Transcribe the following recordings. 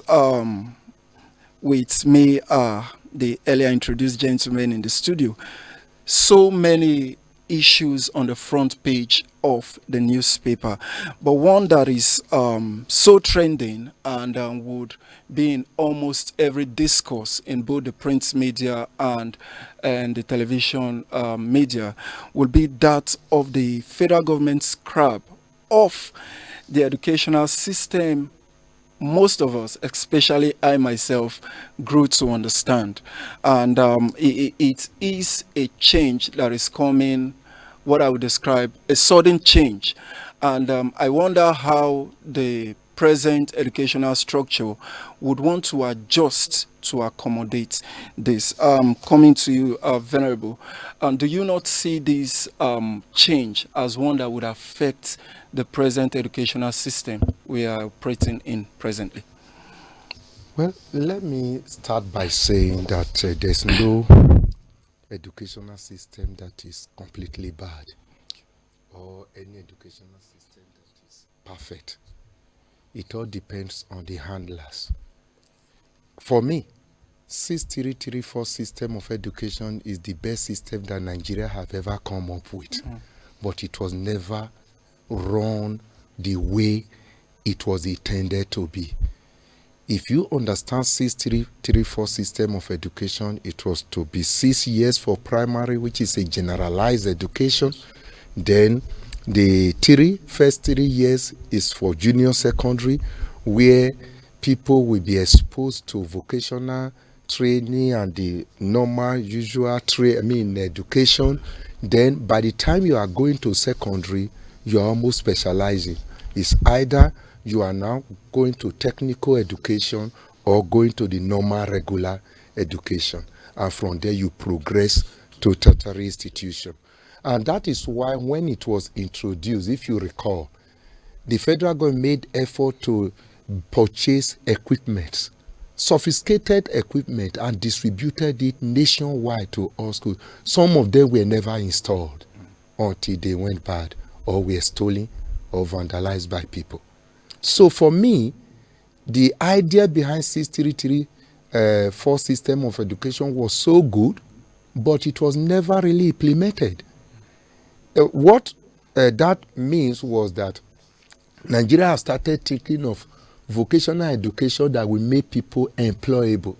um, with me, the earlier introduced gentleman in the studio, so many issues on the front page of the newspaper, but one that is so trending and would be in almost every discourse in both the print media and the television media will be that of the federal government's scrap of the educational system most of us, especially I myself, grew to understand. And it is a change that is coming, what I would describe a sudden change. And I wonder how the present educational structure would want to adjust to accommodate this. Coming to you, Venerable, do you not see this change as one that would affect the present educational system we are operating in presently? Well, let me start by saying that there's no educational system that is completely bad or any educational system that is perfect. It all depends on the handlers. For me, 6334 system of education is the best system that Nigeria have ever come up with. But it was never run the way it was intended to be. If you understand 6334 system of education, it was to be 6 years for primary, which is a generalized education. Then the first 3 years is for junior secondary, where people will be exposed to vocational training and the normal, usual education. Then by the time you are going to secondary, you are almost specializing. It's either you are now going to technical education or going to the normal regular education. And from there you progress to tertiary institution. And that is why when it was introduced, if you recall, the federal government made effort to purchase equipment, sophisticated equipment, and distributed it nationwide to all schools. Some of them were never installed until they went bad or were stolen or vandalized by people. So for me, the idea behind 6334 system of education was so good, but it was never really implemented. What that means was that Nigeria has started thinking of vocational education that will make people employable,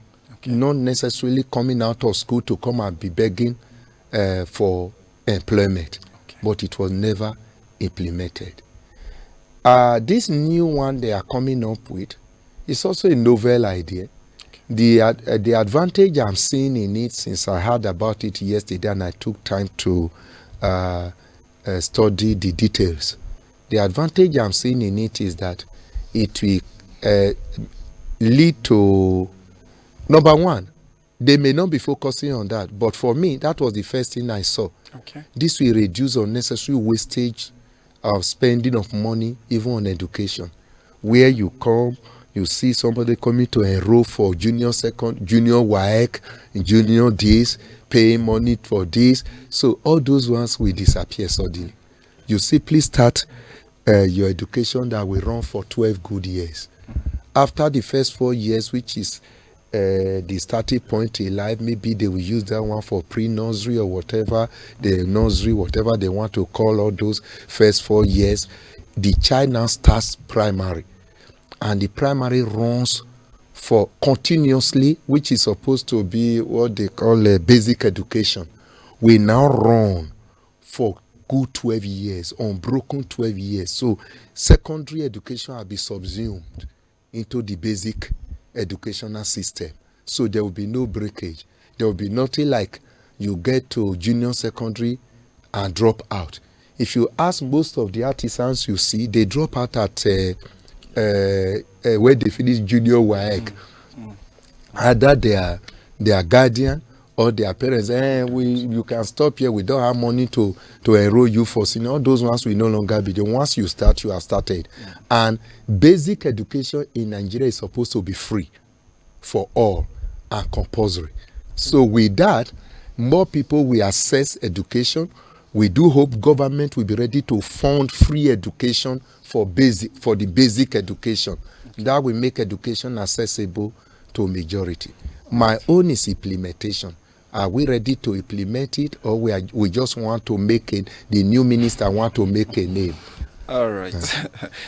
not necessarily coming out of school to come and be begging for employment, but it was never implemented. This new one they are coming up with is also a novel idea. The advantage I'm seeing in it, since I heard about it yesterday and I took time to study the details, the advantage I'm seeing in it is that it will lead to, number one, they may not be focusing on that, but for me, that was the first thing I saw. This will reduce unnecessary wastage of spending of money, even on education. Where you come, you see somebody coming to enroll for junior WAEC, junior this, paying money for this. So all those ones will disappear suddenly. You simply start your education that will run for 12 good years. After the first 4 years, which is the starting point in life, maybe they will use that one for pre-nursery or whatever, the nursery, whatever they want to call all those first 4 years. The child now starts primary, and the primary runs for continuously, which is supposed to be what they call a basic education. We now run for good 12 years, unbroken 12 years. So secondary education will be subsumed into the basic educational system. So there will be no breakage. There will be nothing like you get to junior secondary and drop out. If you ask most of the artisans you see, they drop out at where they finish junior WAEC. Either their guardian or their parents, you can stop here, we don't have money to enroll you for senior. All those ones will no longer be. The once you start, you have started. And basic education in Nigeria is supposed to be free for all and compulsory. So with that, more people will access education. We do hope government will be ready to fund free education for the basic education. That will make education accessible to majority. My own is implementation. Are we ready to implement it, or we just want to make it? The new minister want to make a name. All right.